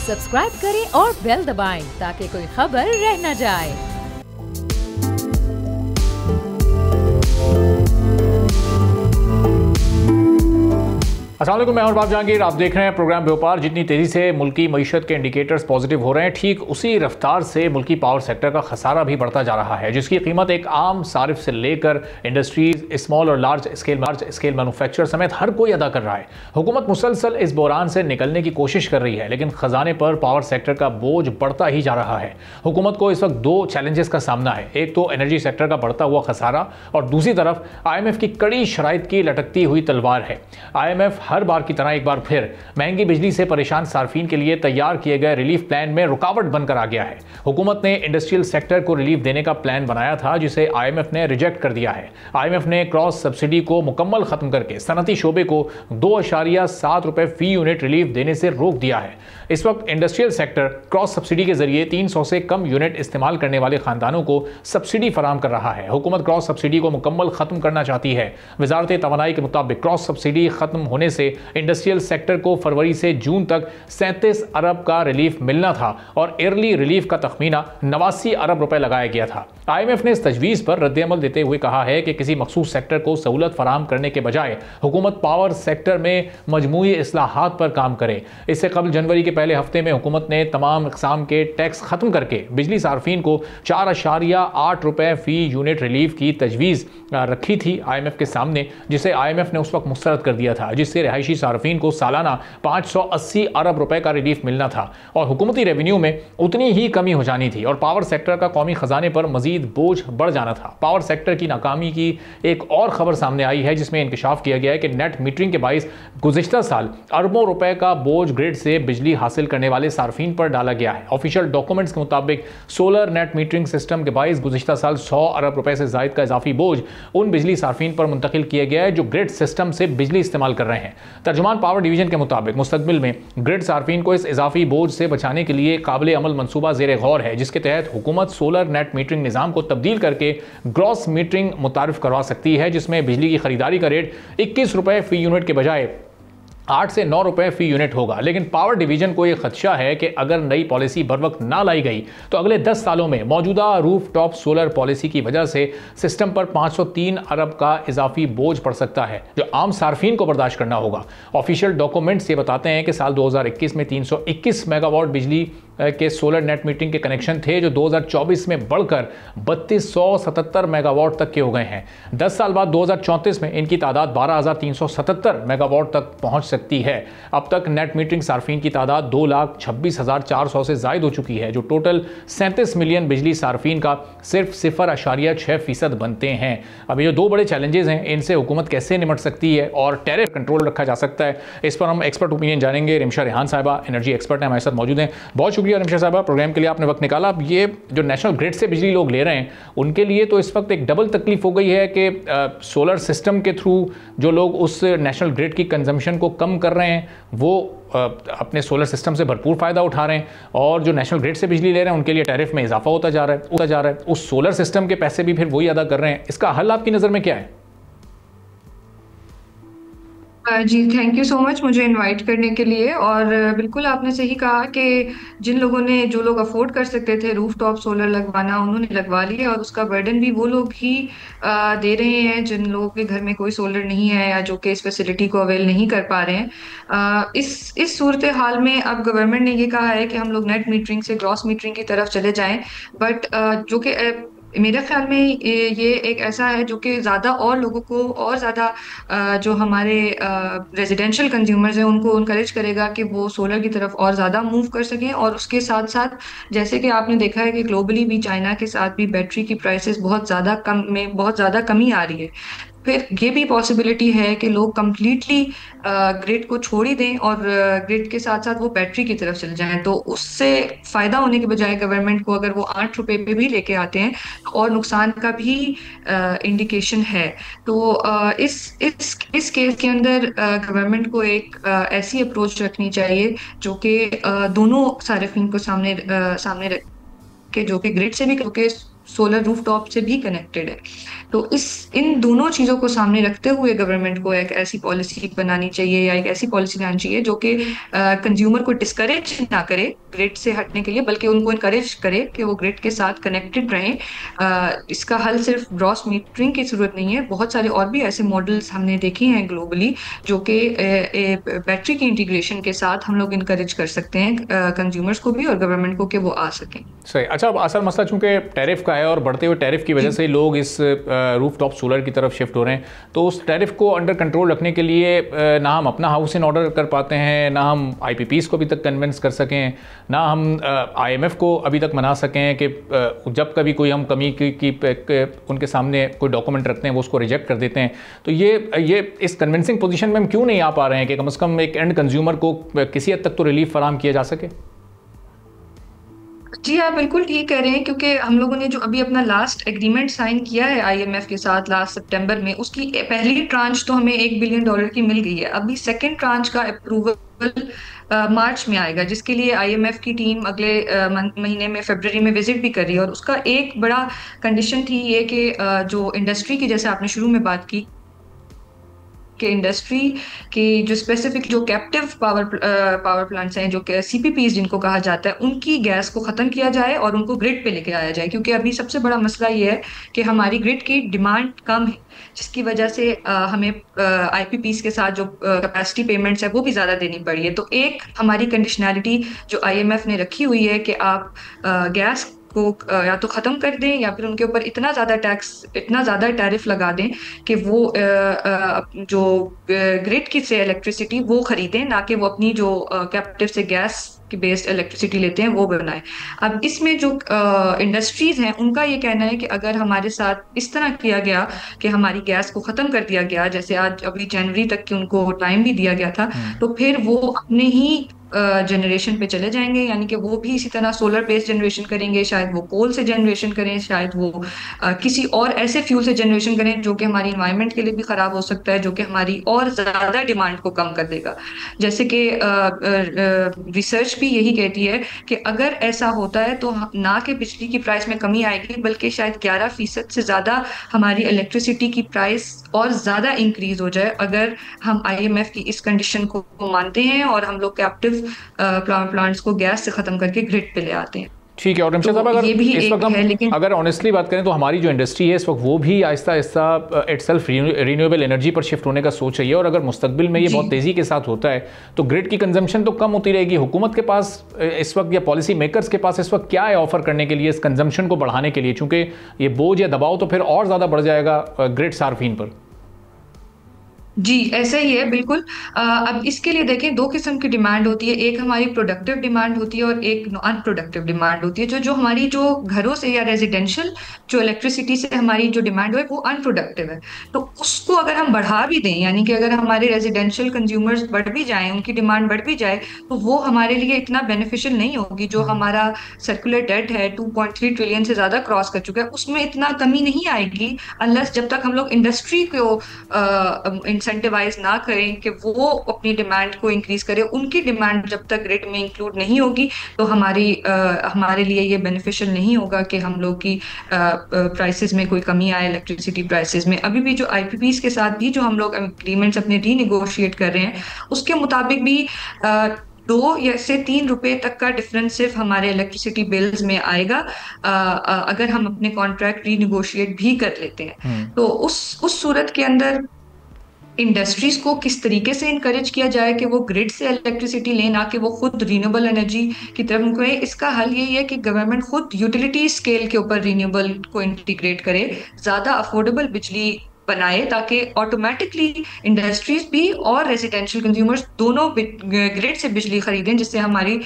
Subscribe करें और bell दबाएं ताकि कोई खबर रह न जाए। अस्सलाम वालेकुम, मैं और जहांगीर। आप देख रहे हैं प्रोग्राम व्यापार। जितनी तेज़ी से मुल्की मईशत के इंडिकेटर्स पॉजिटिव हो रहे हैं, ठीक उसी रफ्तार से मुल्की पावर सेक्टर का खसारा भी बढ़ता जा रहा है, जिसकी कीमत एक आम सारिफ से लेकर इंडस्ट्रीज, स्मॉल और लार्ज स्केल मैन्युफैक्चर समेत हर कोई अदा कर रहा है। हुकूमत मुसलसल इस बहरान से निकलने की कोशिश कर रही है, लेकिन खजाने पर पावर सेक्टर का बोझ बढ़ता ही जा रहा है। हुकूमत को इस वक्त दो चैलेंजेस का सामना है, एक तो एनर्जी सेक्टर का बढ़ता हुआ खसारा और दूसरी तरफ IMF की कड़ी शराइत की लटकती हुई तलवार है। IMF हर बार की तरह एक बार फिर महंगी बिजली से परेशान सार्फिन के लिए तैयार किए गए रिलीफ प्लान में रुकावट बनकर आ गया है। हुकूमत ने इंडस्ट्रियल सेक्टर को रिलीफ देने का प्लान बनाया था, जिसे IMF ने रिजेक्ट कर दिया है। IMF ने क्रॉस सब्सिडी को मुकम्मल खत्म करके सनती शोबे को 2.7 रुपए फी यूनिट रिलीफ देने से रोक दिया है। इस वक्त इंडस्ट्रियल सेक्टर क्रॉस सब्सिडी के जरिए 300 से कम यूनिट इस्तेमाल करने वाले खानदानों को सब्सिडी फराहम कर रहा है। हुकूमत क्रॉस सब्सिडी को मुकम्मल खत्म करना चाहती है। वजारत तवानाई के मुताबिक क्रॉस सब्सिडी खत्म होने से इंडस्ट्रियल सेक्टर को फरवरी से जून तक 37 अरब का रिलीफ मिलना था और अर्ली रिलीफ का तखमीना 89 अरब रुपए लगाया गया था। IMF ने इस तजवीज़ पर रद्द-ए-अमल देते हुए कहा है कि किसी मखसूस सेक्टर को सहूलत फराहम करने के बजाय हुकूमत पावर सेक्टर में मजमूई इस्लाहात पर काम करे। इससे कबल जनवरी के पहले हफ्ते में हुकूमत ने तमाम इक़साम के टैक्स खत्म करके बिजली सार्फिन को 4.8 रुपए फी यूनिट रिलीफ की तजवीज़ रखी थी IMF के सामने, जिसे IMF ने उस वक्त मुस्तरद कर दिया था, जिससे रिहायशी सार्फिन को सालाना 580 अरब रुपए का रिलीफ मिलना था और हुकूमती रेवेन्यू में उतनी ही कमी हो जानी थी और पावर सेक्टर का कौमी खजाने पर मजीद बोझ बढ़ जाना था। पावर सेक्टर की नाकामी की एक और खबर सामने आई है, जिसमें इंकशाफ किया गया है कि नेट मीटरिंग के बाइस गुज़िश्ता साल अरबों रुपए का बोझ ग्रिड से बिजली हासिल करने वाले सार्फिन पर डाला गया है। ऑफिशियल डॉक्यूमेंट्स के मुताबिक सोलर नेट मीटरिंग सिस्टम के बाइस गुज़िश्ता साल 100 अरब रुपए से जायद का इजाफी बोझ उन बिजली सार्फिन पर मुंतकिल किया गया है जो ग्रिड सिस्टम से बिजली इस्तेमाल कर रहे हैं। तर्जुमान पावर डिवीजन के मुताबिक मुस्तकबिल में ग्रिड सार्फिन को इस इजाफी बोझ से बचाने के लिए काबिल अमल मंसूबा ज़ेर गौर है, जिसके तहत हुकूमत सोलर नेट मीटरिंग निज़ाम को तब्दील करके ग्रॉस मीटरिंग मुतारिफ करवा सकती है, जिसमें बिजली की खरीदारी का रेट 21 रुपए फी यूनिट के बजाय 8 से 9 रुपए फी यूनिट होगा। लेकिन पावर डिवीजन को यह खदशा है कि अगर नई पॉलिसी बर वक्त ना लाई गई तो अगले 10 सालों में मौजूदा रूफ टॉप सोलर पॉलिसी की वजह से सिस्टम पर 503 अरब का इजाफी बोझ पड़ सकता है, जो आम सार्फिन को बर्दाश्त करना होगा। ऑफिशियल डॉक्यूमेंट्स ये बताते हैं कि साल 2021 में 321 मेगावाट बिजली के सोलर नेट मीटरिंग के कनेक्शन थे, जो 2024 में बढ़कर 3277 मेगावाट तक के हो गए हैं। 10 साल बाद 2034 में इनकी तादाद 12,377 मेगावाट तक पहुंच सकती है। अब तक नेट मीटरिंग सार्फिन की तादाद 2,26,400 से जायद हो चुकी है, जो टोटल 37 मिलियन बिजली सार्फिन का सिर्फ 0.6% बनते हैं। अब ये दो बड़े चैलेंजेस हैं, इनसे हुकूमत कैसे निपट सकती है और टैरिफ कंट्रोल रखा जा सकता है, इस पर हम एक्सपर्ट ओपिनियन जानेंगे। रिमशा रेहान साहिबा एनर्जी एक्सपर्ट हैं, हमारे साथ मौजूद हैं। बहुत शुक्रिया रिमशा साहिबा, प्रोग्राम के लिए आपने वक्त निकाला। अब ये जो नेशनल ग्रिड से बिजली लोग ले रहे हैं, उनके लिए तो इस वक्त एक डबल तकलीफ हो गई है कि सोलर सिस्टम के थ्रू जो लोग उस नेशनल ग्रिड की कंजम्पशन को कम कर रहे हैं वो अपने सोलर सिस्टम से भरपूर फ़ायदा उठा रहे हैं, और जो नेशनल ग्रिड से बिजली ले रहे हैं उनके लिए टैरिफ में इजाफा होता जा रहा है। उस सोलर सिस्टम के पैसे भी फिर वही अदा कर रहे हैं। इसका हल आपकी नज़र में क्या है? जी, थैंक यू सो मच मुझे इनवाइट करने के लिए। और बिल्कुल आपने सही कहा कि जो लोग अफोर्ड कर सकते थे रूफटॉप सोलर लगवाना, उन्होंने लगवा लिया और उसका बर्डन भी वो लोग ही दे रहे हैं जिन लोगों के घर में कोई सोलर नहीं है या जो कि इस फैसिलिटी को अवेल नहीं कर पा रहे हैं। इस सूरत हाल में अब गवर्नमेंट ने ये कहा है कि हम लोग नेट मीटरिंग से ग्रॉस मीटरिंग की तरफ चले जाएं, बट जो कि मेरे ख्याल में ये एक ऐसा है जो कि ज़्यादा और लोगों को और ज़्यादा जो हमारे रेजिडेंशियल कंज्यूमर्स हैं उनको इनकरेज करेगा कि वो सोलर की तरफ और ज़्यादा मूव कर सकें। और उसके साथ साथ जैसे कि आपने देखा है कि ग्लोबली भी चाइना के साथ भी बैटरी की प्राइसेस बहुत ज़्यादा कमी आ रही है। फिर ये भी पॉसिबिलिटी है कि लोग कम्प्लीटली ग्रिड को छोड़ ही दें और ग्रिड के साथ साथ वो बैटरी की तरफ चले जाएं, तो उससे फ़ायदा होने के बजाय गवर्नमेंट को अगर वो 8 रुपए पे भी लेके आते हैं और नुकसान का भी इंडिकेशन है। तो इस केस के अंदर गवर्नमेंट को एक ऐसी अप्रोच रखनी चाहिए जो कि दोनों सारिफिन को सामने रख के, जो कि ग्रिड से भी, क्योंकि सोलर रूफटॉप से भी कनेक्टेड है। तो इन दोनों चीजों को सामने रखते हुए गवर्नमेंट को एक ऐसी पॉलिसी बनानी चाहिए या एक ऐसी पॉलिसी लानी चाहिए जो कि कंज्यूमर को डिस्करेज ना करे ग्रिड से हटने के लिए, बल्कि उनको इनकरेज करे कि वो ग्रिड के साथ कनेक्टेड रहें। इसका हल सिर्फ ग्रॉस मीटरिंग की जरूरत नहीं है, बहुत सारे और भी ऐसे मॉडल्स हमने देखे हैं ग्लोबली जो कि बैटरी की इंटीग्रेशन के साथ हम लोग इनकरेज कर सकते हैं कंज्यूमर्स को भी और गवर्नमेंट को कि वो आ सकें। सही। अच्छा, अब असल मसला चूंकि टैरिफ का है और बढ़ते हुए टैरिफ की वजह से लोग इस रूफटॉप सोलर की तरफ शिफ्ट हो रहे हैं, तो उस टैरिफ को अंडर कंट्रोल रखने के लिए ना हम अपना हाउस इन ऑर्डर कर पाते हैं, ना हम IPPs को अभी तक कन्विंस कर सकें, ना हम IMF को अभी तक मना सकें कि जब कभी कोई हम कमी की उनके सामने कोई डॉक्यूमेंट रखते हैं वो उसको रिजेक्ट कर देते हैं। तो ये इस कन्विंसिंग पोजीशन में हम क्यों नहीं आ पा रहे हैं कि कम से कम एक एंड कंज्यूमर को किसी हद तक तो रिलीफ फराहम किया जा सके? जी आप बिल्कुल ठीक कह रहे हैं, क्योंकि हम लोगों ने जो अभी अपना लास्ट एग्रीमेंट साइन किया है IMF के साथ लास्ट सितंबर में, उसकी पहली ट्रांच तो हमें $1 बिलियन की मिल गई है। अभी सेकंड ट्रांच का अप्रूवल मार्च में आएगा, जिसके लिए IMF की टीम अगले महीने में फरवरी में विजिट भी कर रही है। और उसका एक बड़ा कंडीशन थी ये कि जो इंडस्ट्री की, जैसे आपने शुरू में बात की कि इंडस्ट्री की जो स्पेसिफिक जो कैप्टिव पावर प्लांट्स हैं, जो CPPs जिनको कहा जाता है, उनकी गैस को ख़त्म किया जाए और उनको ग्रिड पे लेके आया जाए। क्योंकि अभी सबसे बड़ा मसला ये है कि हमारी ग्रिड की डिमांड कम है, जिसकी वजह से हमें IPPs के साथ जो कैपेसिटी पेमेंट्स है वो भी ज़्यादा देनी पड़ी है। तो एक हमारी कंडीशनैलिटी जो IMF ने रखी हुई है कि आप गैस को या तो ख़त्म कर दें या फिर उनके ऊपर इतना ज़्यादा टैरिफ लगा दें कि वो जो ग्रिड की से इलेक्ट्रिसिटी वो खरीदें, ना कि वो अपनी जो कैप्टिव से गैस की बेस्ड इलेक्ट्रिसिटी लेते हैं वो बनाए। अब इसमें जो इंडस्ट्रीज हैं उनका ये कहना है कि अगर हमारे साथ इस तरह किया गया कि हमारी गैस को ख़त्म कर दिया गया, जैसे आज अभी जनवरी तक की उनको टाइम भी दिया गया था, तो फिर वो अपने ही जनरेशन पे चले जाएंगे, यानी कि वो भी इसी तरह सोलर बेस्ड जनरेशन करेंगे, शायद वो कोल से जनरेशन करें, शायद वो किसी और ऐसे फ्यूल से जनरेशन करें जो कि हमारी इन्वायरमेंट के लिए भी खराब हो सकता है, जो कि हमारी और ज्यादा डिमांड को कम कर देगा। जैसे कि रिसर्च भी यही कहती है कि अगर ऐसा होता है तो ना कि बिजली की प्राइस में कमी आएगी, बल्कि शायद 11% से ज्यादा हमारी इलेक्ट्रिसिटी की प्राइस और ज्यादा इंक्रीज हो जाए अगर हम IMF की इस कंडीशन को मानते हैं और हम लोग कैप्टिव प्लांट्स को गैस से खत्म करके ग्रिड पे ले आते हैं। ठीक है। और रमशा साहब, अगर इस वक्त हम अगर ऑनेस्टली बात करें तो हमारी जो इंडस्ट्री है इस वक्त वो भी Aahista Aahista itself renewable energy पर शिफ्ट होने का सोच रही है, और अगर मुस्तकबिल में ये बहुत तेज़ी के साथ होता है तो ग्रिड की कंजम्पशन तो कम होती रहेगी। हुकूमत के पास इस वक्त या पॉलिसी मेकर्स के पास इस वक्त क्या है ऑफर करने के लिए इस कंजम्पशन को बढ़ाने के लिए, चूँकि ये बोझ या दबाव तो फिर और ज़्यादा बढ़ जाएगा ग्रिड सार्फिन पर? जी ऐसा ही है बिल्कुल। अब इसके लिए देखें, दो किस्म की डिमांड होती है, एक हमारी प्रोडक्टिव डिमांड होती है और एक अनप्रोडक्टिव डिमांड होती है। जो हमारी जो घरों से या रेजिडेंशियल जो इलेक्ट्रिसिटी से हमारी जो डिमांड है वो अनप्रोडक्टिव है, तो उसको अगर हम बढ़ा भी दें, यानी कि अगर हमारे रेजिडेंशियल कंज्यूमर्स बढ़ भी जाएं, उनकी डिमांड बढ़ भी जाए, तो वो हमारे लिए इतना बेनिफिशियल नहीं होगी। जो हमारा सर्कुलर डेट है 2.3 ट्रिलियन से ज्यादा क्रॉस कर चुका है, उसमें इतना कमी नहीं आएगी अनलेस जब तक हम लोग इंडस्ट्री को इंसेंटिवाइज ना करें कि वो अपनी डिमांड को इंक्रीज करें। उनकी डिमांड जब तक ग्रिड में इंक्लूड नहीं होगी तो हमारे लिए ये बेनिफिशियल नहीं होगा कि हम लोग की प्राइसेस में कोई कमी आए इलेक्ट्रिसिटी प्राइसेस में। अभी भी जो IPPs के साथ भी जो हम लोग एग्रीमेंट्स अपने रीनेगोशिएट कर रहे हैं, उसके मुताबिक भी 2 या से 3 रुपए तक का डिफरेंस सिर्फ हमारे इलेक्ट्रिसिटी बिल्स में आएगा अगर हम अपने कॉन्ट्रैक्ट रीनेगोशिएट भी कर लेते हैं। तो उस सूरत के अंदर इंडस्ट्रीज को किस तरीके से इनकरेज किया जाए कि वो ग्रिड से इलेक्ट्रिसिटी लें, ना कि वो खुद रीन्यूएबल एनर्जी की तरफ मुड़े। इसका हल यही है कि गवर्नमेंट खुद यूटिलिटी स्केल के ऊपर रीन्यूएबल को इंटीग्रेट करे, ज्यादा अफोर्डेबल बिजली बनाए, ताकि ऑटोमेटिकली इंडस्ट्रीज भी और रेजिडेंशियल कंज्यूमर्स दोनों ग्रिड से बिजली खरीदें, जिससे हमारी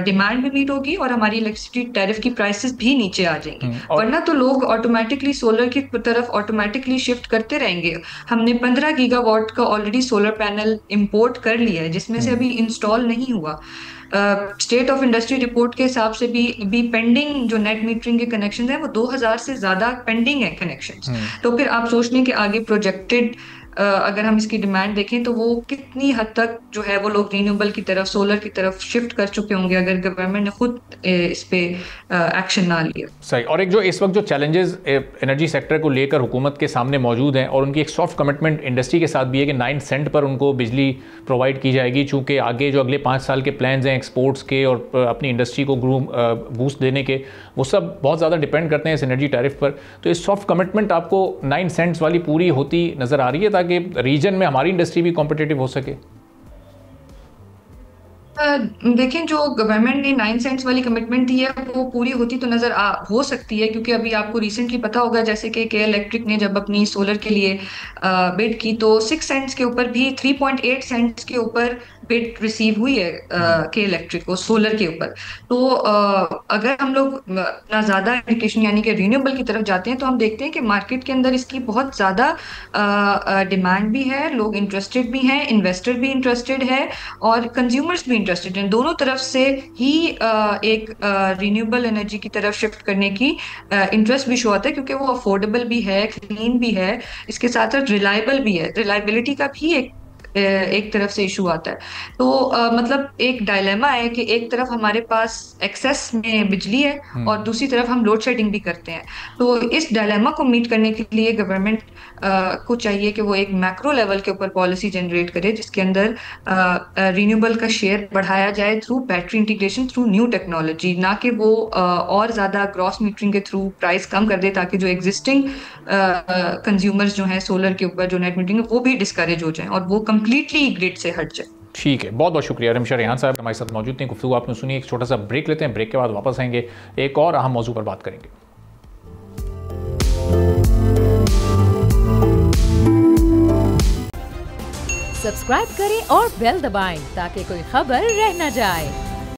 डिमांड भी मीट होगी और हमारी इलेक्ट्रिसिटी टैरिफ की प्राइसेस भी नीचे आ जाएंगी। वरना तो लोग ऑटोमेटिकली सोलर की तरफ ऑटोमेटिकली शिफ्ट करते रहेंगे। हमने 15 गीगावाट का ऑलरेडी सोलर पैनल इंपोर्ट कर लिया है, जिसमें से अभी इंस्टॉल नहीं हुआ। स्टेट ऑफ इंडस्ट्री रिपोर्ट के हिसाब से भी पेंडिंग जो नेट मीटरिंग के कनेक्शन हैं वो 2000 से ज्यादा पेंडिंग है कनेक्शंस। तो फिर आप सोच लें कि आगे प्रोजेक्टेड अगर हम इसकी डिमांड देखें तो वो कितनी हद तक जो है वो लोग रीन्यूएबल की तरफ, सोलर की तरफ शिफ्ट कर चुके होंगे अगर गवर्नमेंट ने खुद इस पे एक्शन ना लिया। सही। और एक जो इस वक्त जो चैलेंजेस एनर्जी सेक्टर को लेकर हुकूमत के सामने मौजूद हैं, और उनकी एक सॉफ्ट कमिटमेंट इंडस्ट्री के साथ भी है कि 9 सेंट पर उनको बिजली प्रोवाइड की जाएगी, चूँकि आगे जो अगले 5 साल के प्लान्स हैं एक्सपोर्ट्स के और अपनी इंडस्ट्री को बूस्ट देने के, वो सब बहुत ज़्यादा डिपेंड करते हैं इस एनर्जी टैरिफ पर। तो इस सॉफ्ट कमिटमेंट आपको 9 सेंट्स वाली पूरी होती नज़र आ रही है ताकि रीजन में हमारी इंडस्ट्री भी कॉम्पिटिटिव हो सके? देखें, जो गवर्नमेंट ने 9 सेंट्स वाली कमिटमेंट दी है वो पूरी होती तो नजर हो सकती है, क्योंकि अभी आपको रिसेंटली पता होगा जैसे कि के इलेक्ट्रिक ने जब अपनी सोलर के लिए बिड की तो 6 सेंट्स के ऊपर भी 3.8 सेंट्स के ऊपर बिड रिसीव हुई है के इलेक्ट्रिक को सोलर के ऊपर। तो अगर हम लोग ना ज्यादा इंडिकेशन यानी कि रिन्यूएबल की तरफ जाते हैं तो हम देखते हैं कि मार्केट के अंदर इसकी बहुत ज्यादा डिमांड भी है, लोग इंटरेस्टेड भी हैं, इन्वेस्टर भी इंटरेस्टेड है और कंज्यूमर्स भी इंटरेस्टेड हैं। दोनों तरफ से ही एक रिन्यूएबल एनर्जी की तरफ शिफ्ट करने की इंटरेस्ट भी शो आता है, क्योंकि वो अफोर्डेबल भी है, क्लीन भी है, इसके साथ साथ रिलायबल भी है। रिलायबिलिटी का भी एक तरफ से इशू आता है। तो मतलब एक डायलेमा है कि एक तरफ हमारे पास एक्सेस में बिजली है और दूसरी तरफ हम लोड शेडिंग भी करते हैं। तो इस डायलेमा को मीट करने के लिए गवर्नमेंट को चाहिए कि वो एक मैक्रो लेवल के ऊपर पॉलिसी जनरेट करे जिसके अंदर रिन्यूएबल का शेयर बढ़ाया जाए through battery integration, through new technology, ना कि वो और ज्यादा ग्रॉस मीटरिंग के थ्रू प्राइस कम कर दे, ताकि जो एग्जिस्टिंग कंज्यूमर्स जो हैं सोलर के ऊपर जो नेट मीटरिंग है वो भी डिस्करेज हो जाए और वो कंप्लीटली ग्रिड से हट जाए। ठीक है, बहुत बहुत शुक्रिया। रिमशा रेहान साहब हमारे साथ मौजूद थे, गुफ्तगू आपने सुनी। एक छोटा सा ब्रेक लेते हैं, ब्रेक के बाद वापस आएंगे, एक और अहम मौजू पर बात करेंगे। सब्सक्राइब करें और बेल दबाएं ताकि कोई खबर रह न जाए।